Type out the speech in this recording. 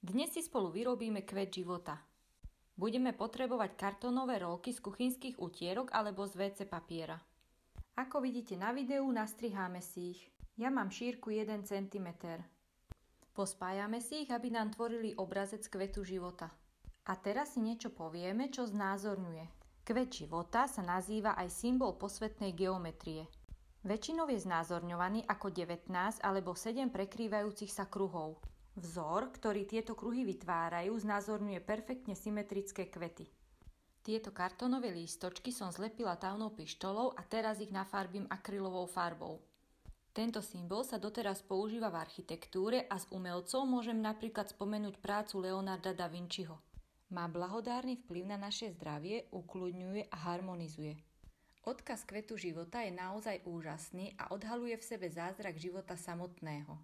Dnes si spolu vyrobíme kvet života. Budeme potrebovať kartónové rolky z kuchynských utierok alebo z WC papiera. Ako vidíte na videu, nastriháme si ich. Ja mám šírku 1 cm. Pospájame si ich, aby nám tvorili obrazec kvetu života. A teraz si niečo povieme, čo znázorňuje. Kvet života sa nazýva aj symbol posvätnej geometrie. Väčšinou je znázorňovaný ako 19 alebo 7 prekrývajúcich sa kruhov. Vzor, ktorý tieto kruhy vytvárajú, znázorňuje perfektne symetrické kvety. Tieto kartónové lístočky som zlepila távnou pištolou a teraz ich nafarbím akrylovou farbou. Tento symbol sa doteraz používa v architektúre a z umelcov môžem napríklad spomenúť prácu Leonarda da Vinciho. Má blahodárny vplyv na naše zdravie, ukľudňuje a harmonizuje. Odkaz kvetu života je naozaj úžasný a odhaľuje v sebe zázrak života samotného.